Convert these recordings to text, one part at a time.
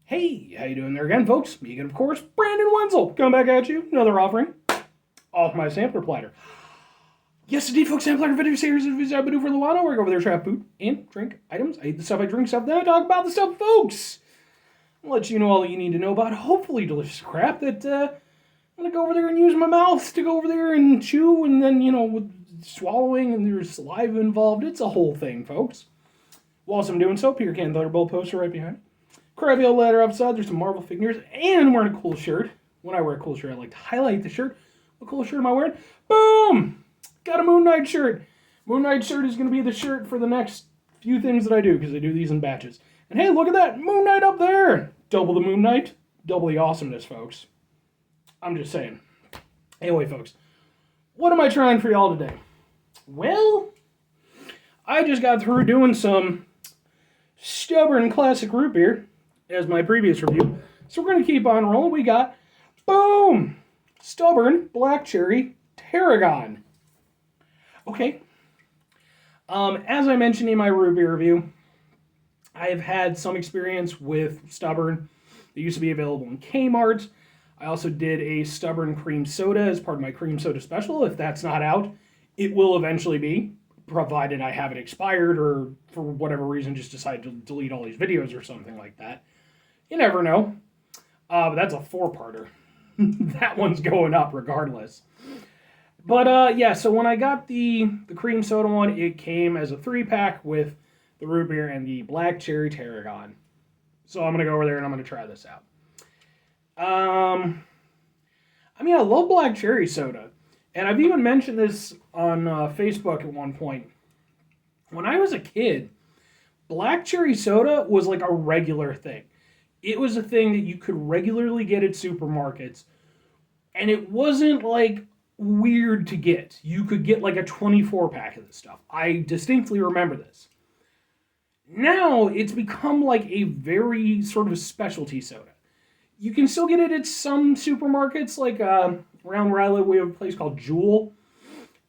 Hey, how you doing there again, folks? Me again, of course, Brandon Wenzel, coming back at you. Another offering off my sampler platter. Yes, indeed, folks, sampler video series is I've been doing for a little while. Where I go over there, trap food and drink items. I eat the stuff, I drink stuff, then I talk about the stuff, folks. I'll let you know all you need to know about hopefully delicious crap that I'm going to go over there and use my mouth to go over there and chew, and then, with swallowing, and there's saliva involved. It's a whole thing, folks. Whilst I'm doing so, Peter Can Thunderbolt poster right behind me. Crabby old ladder outside, there's some Marvel figures, and I'm wearing a cool shirt. When I wear a cool shirt, I like to highlight the shirt. What cool shirt am I wearing? Boom! Got a Moon Knight shirt. Moon Knight shirt is going to be the shirt for the next few things that I do, because I do these in batches. And hey, look at that! Moon Knight up there! Double the Moon Knight, double the awesomeness, folks. I'm just saying. Anyway, folks, what am I trying for y'all today? Well, I just got through doing some stubborn classic root beer as my previous review. So we're going to keep on rolling. We got, boom, stubborn black cherry Tarragon. Okay. As I mentioned in my root beer review, I have had some experience with stubborn. They used to be available in Kmart. I also did a stubborn cream soda as part of my cream soda special. If that's not out, it will eventually be, provided I have it expired or for whatever reason just decide to delete all these videos or something like that. You never know. But that's a 4-parter. That one's going up regardless. But yeah, so when I got the cream soda one, it came as a 3-pack with the root beer and the black cherry Tarragon. So I'm going to go over there and I'm going to try this out. I love black cherry soda. And I've even mentioned this on Facebook at one point. When I was a kid, black cherry soda was like a regular thing. It was a thing that you could regularly get at supermarkets. And it wasn't like weird to get. You could get like a 24-pack of this stuff. I distinctly remember this. Now it's become like a very sort of specialty soda. You can still get it at some supermarkets, like around where I live, we have a place called Jewel.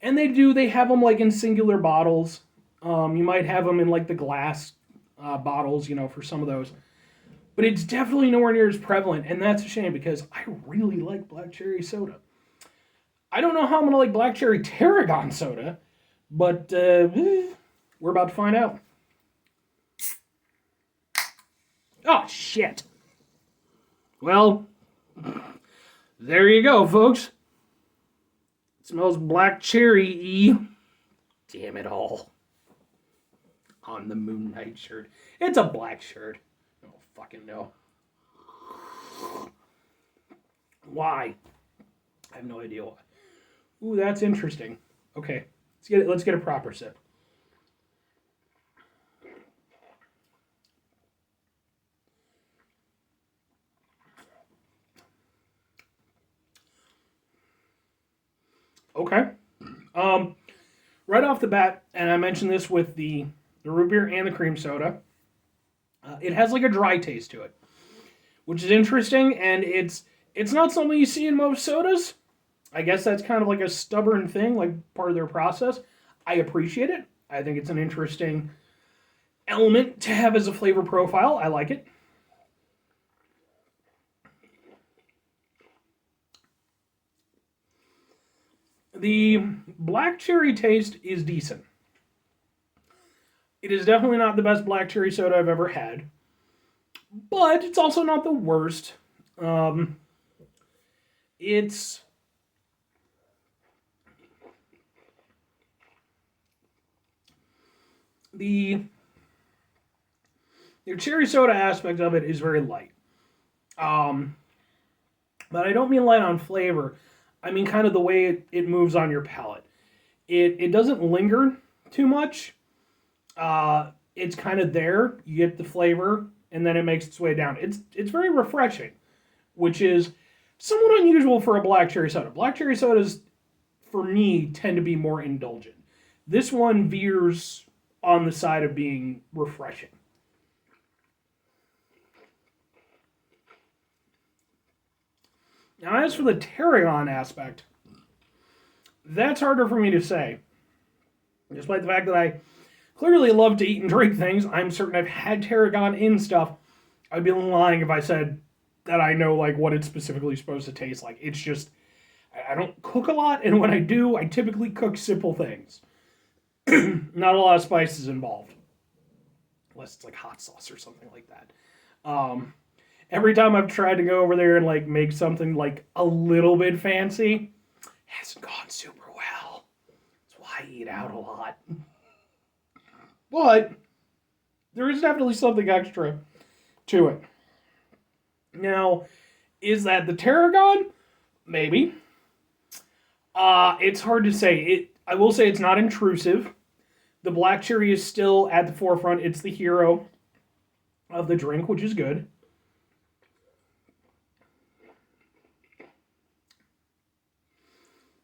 And they have them like in singular bottles. You might have them in like the glass bottles, for some of those. But it's definitely nowhere near as prevalent, and that's a shame because I really like black cherry soda. I don't know how I'm going to like black cherry Tarragon soda, but we're about to find out. Oh, shit. Well, there you go, folks. It smells black cherry-y. Damn it all. On the Moon Knight shirt. It's a black shirt. I don't fucking know. Why? I have no idea why. Ooh, that's interesting. Okay, let's get a proper sip. Okay. Right off the bat, and I mentioned this with the root beer and the cream soda, it has like a dry taste to it, which is interesting, and it's not something you see in most sodas. I guess that's kind of like a stubborn thing, like part of their process. I appreciate it. I think it's an interesting element to have as a flavor profile. I like it. The black cherry taste is decent. It is definitely not the best black cherry soda I've ever had, but it's also not the worst. It's the cherry soda aspect of it is very light. But I don't mean light on flavor. I mean kind of the way it moves on your palate. It doesn't linger too much. It's kind of there. You get the flavor, and then it makes its way down. It's very refreshing, which is somewhat unusual for a black cherry soda. Black cherry sodas, for me, tend to be more indulgent. This one veers on the side of being refreshing. Now, as for the Tarragon aspect, that's harder for me to say. Despite the fact that I clearly love to eat and drink things, I'm certain I've had Tarragon in stuff, I'd be lying if I said that I know like what it's specifically supposed to taste like. It's just I don't cook a lot, and when I do, I typically cook simple things. Not a lot of spices involved, unless it's like hot sauce or something like that. Um, every time I've tried to go over there and like make something like a little bit fancy, it hasn't gone super well. That's why I eat out a lot. But there is definitely something extra to it. Now, is that the Tarragon? Maybe. It's hard to say. I will say it's not intrusive. The black cherry is still at the forefront. It's the hero of the drink, which is good.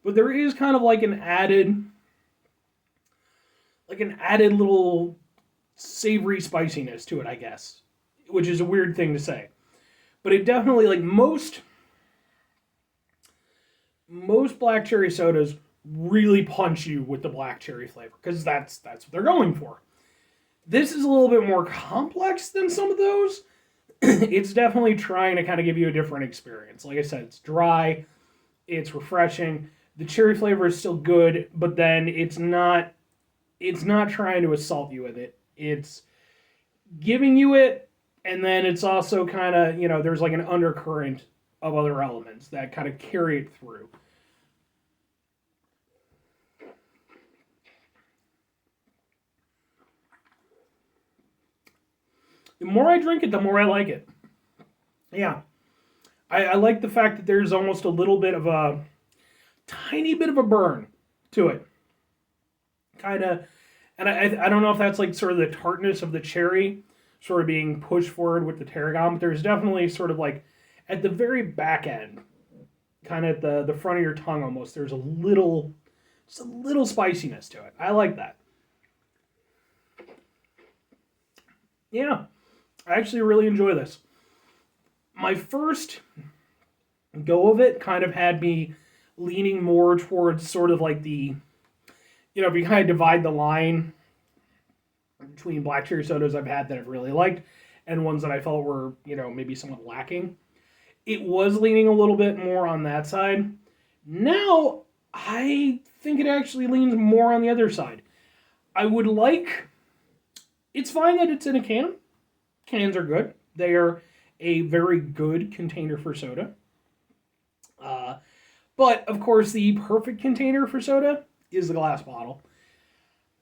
But there is kind of like an added little savory spiciness to it, I guess, which is a weird thing to say. But it definitely, like most black cherry sodas really punch you with the black cherry flavor because that's what they're going for. This is a little bit more complex than some of those. It's definitely trying to kind of give you a different experience. Like I said, it's dry, it's refreshing. The cherry flavor is still good, but then it's not trying to assault you with it. It's giving you it, and then it's also kind of, there's like an undercurrent of other elements that kind of carry it through. The more I drink it, the more I like it. Yeah. I like the fact that there's almost a little bit of a tiny bit of a burn to it. Kind of, and I don't know if that's like sort of the tartness of the cherry sort of being pushed forward with the tarragon, but there's definitely sort of like at the very back end, kind of at the front of your tongue almost, there's just a little spiciness to it. I like that. Yeah, I actually really enjoy this. My first go of it kind of had me leaning more towards sort of like if you kind of divide the line between black cherry sodas I've had that I've really liked and ones that I felt were, maybe somewhat lacking, it was leaning a little bit more on that side. Now, I think it actually leans more on the other side. I would like. It's fine that it's in a can. Cans are good. They are a very good container for soda. Uh, but, of course, the perfect container for soda is the glass bottle.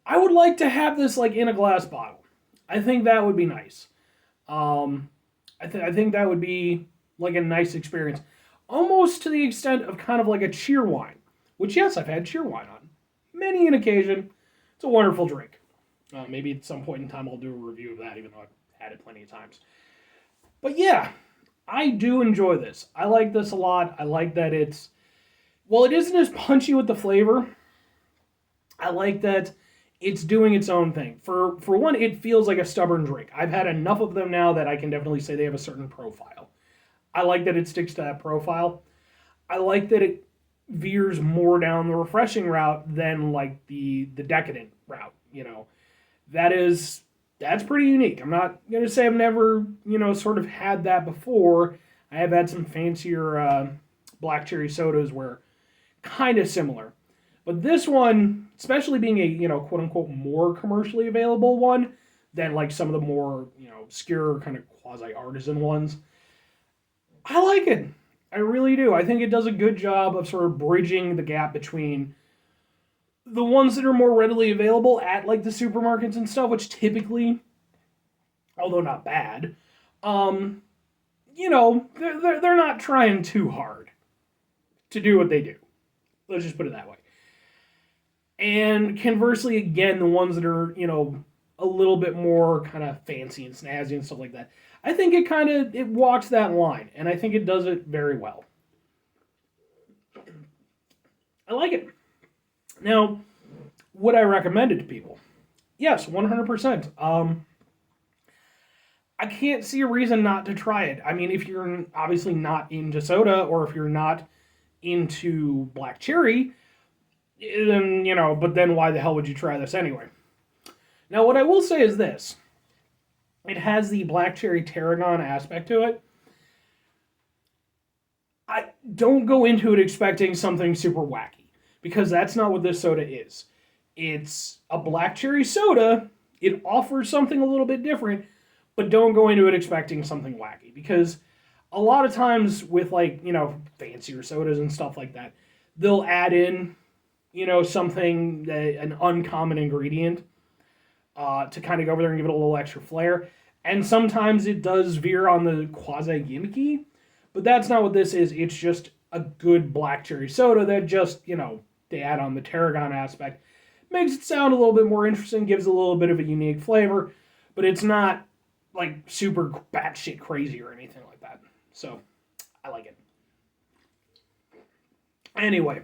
I would like to have this, like, in a glass bottle. I think that would be nice. I think that would be, like, a nice experience. Almost to the extent of kind of like a cheer wine. Which, yes, I've had cheer wine on many an occasion. It's a wonderful drink. Maybe at some point in time I'll do a review of that, even though I've had it plenty of times. But yeah, I do enjoy this. I like this a lot. I like that well, it isn't as punchy with the flavor. I like that it's doing its own thing. For one, it feels like a stubborn drink. I've had enough of them now that I can definitely say they have a certain profile. I like that it sticks to that profile. I like that it veers more down the refreshing route than like the decadent route. That's pretty unique. I'm not gonna say I've never sort of had that before. I have had some fancier black cherry sodas where kind of similar, but this one, especially being a quote unquote more commercially available one than like some of the more obscure kind of quasi artisan ones, I like it. I really do. I think it does a good job of sort of bridging the gap between the ones that are more readily available at like the supermarkets and stuff, which typically, although not bad, they're not trying too hard to do what they do. Let's just put it that way. And conversely, again, the ones that are a little bit more kind of fancy and snazzy and stuff like that, I think it walks that line, and I think it does it very well. I like it. Now, would I recommend it to people? Yes, 100%. I can't see a reason not to try it. I mean, if you're obviously not into soda or if you're not into black cherry, then, but then why the hell would you try this anyway? Now, what I will say is this. it has the black cherry tarragon aspect to it. I don't go into it expecting something super wacky, because that's not what this soda is. It's a black cherry soda. It offers something a little bit different, but don't go into it expecting something wacky, because a lot of times with, like, fancier sodas and stuff like that, they'll add in, something, an uncommon ingredient, to kind of go over there and give it a little extra flair. And sometimes it does veer on the quasi gimmicky, but that's not what this is. It's just a good black cherry soda that just, they add on the tarragon aspect. Makes it sound a little bit more interesting, gives a little bit of a unique flavor, but it's not like super batshit crazy or anything like that. So, I like it. Anyway,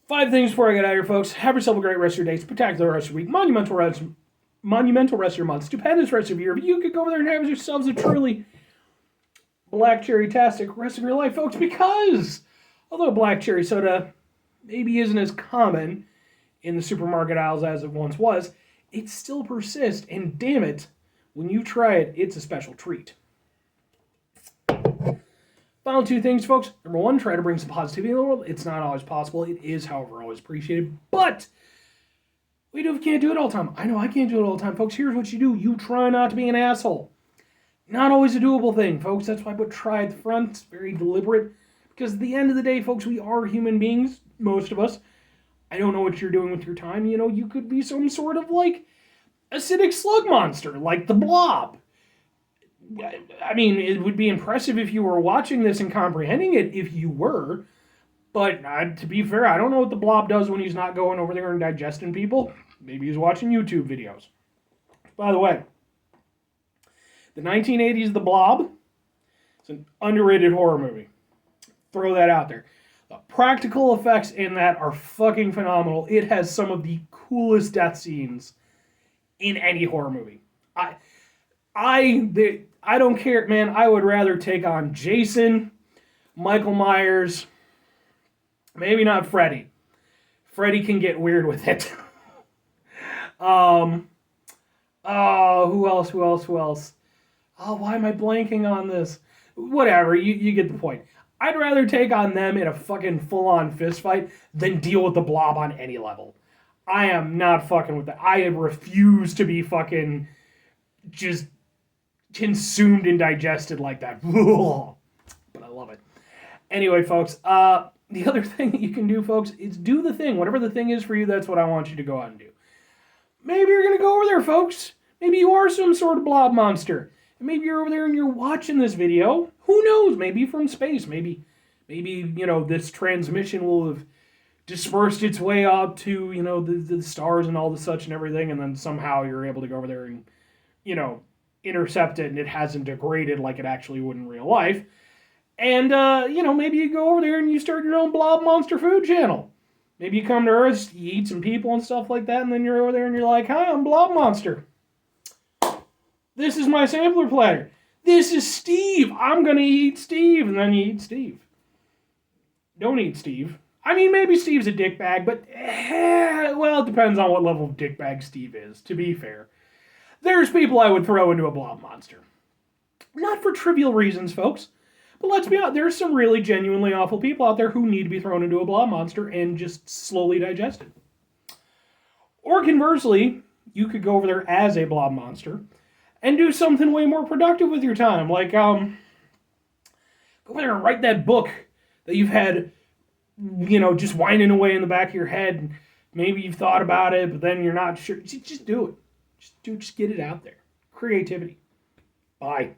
5 things before I get out of here, folks. Have yourself a great rest of your day. Spectacular rest of your week. Monumental rest of your month. Stupendous rest of your year. But you could go over there and have yourselves a truly black cherry-tastic rest of your life, folks, because although black cherry soda maybe isn't as common in the supermarket aisles as it once was, it still persists, and damn it, when you try it, it's a special treat. Final 2 things, folks. Number 1, try to bring some positivity in the world. It's not always possible. It is, however, always appreciated. But we can't do it all the time. I know I can't do it all the time, folks. Here's what you do. You try not to be an asshole. Not always a doable thing, folks. That's why I put try at the front. It's very deliberate. Because at the end of the day, folks, we are human beings, most of us. I don't know what you're doing with your time. You could be some sort of, like, acidic slug monster, like the Blob. I mean, it would be impressive if you were watching this and comprehending it if you were. But to be fair, I don't know what the Blob does when he's not going over there and digesting people. Maybe he's watching YouTube videos. By the way, the 1980s The Blob is an underrated horror movie. Throw that out there. The practical effects in that are fucking phenomenal. It has some of the coolest death scenes in any horror movie. I don't care, man. I would rather take on Jason, Michael Myers, maybe not Freddy. Freddy can get weird with it. Who else? Oh, why am I blanking on this? Whatever, you get the point. I'd rather take on them in a fucking full-on fist fight than deal with the Blob on any level. I am not fucking with that. I refuse to be fucking just consumed and digested like that. But I love it. Anyway, folks, the other thing that you can do, folks, is do the thing. Whatever the thing is for you, that's what I want you to go out and do. Maybe you're going to go over there, folks. Maybe you are some sort of blob monster. And maybe you're over there and you're watching this video. Who knows? Maybe from space. Maybe this transmission will have dispersed its way out to, the stars and all the such and everything, and then somehow you're able to go over there and, intercept it, and it hasn't degraded like it actually would in real life. And, maybe you go over there and you start your own blob monster food channel. Maybe you come to Earth, you eat some people and stuff like that, and then you're over there and you're like, hi, I'm Blob Monster. This is my sampler platter. This is Steve. I'm going to eat Steve. And then you eat Steve. Don't eat Steve. I mean, maybe Steve's a dickbag, but, it depends on what level of dickbag Steve is, to be fair. There's people I would throw into a blob monster. Not for trivial reasons, folks. But let's be honest, there's some really genuinely awful people out there who need to be thrown into a blob monster and just slowly digested. Or conversely, you could go over there as a blob monster and do something way more productive with your time. Like, go over there and write that book that you've had, just whining away in the back of your head. Maybe you've thought about it, but then you're not sure. Just do it. Just get it out there. Creativity. Bye.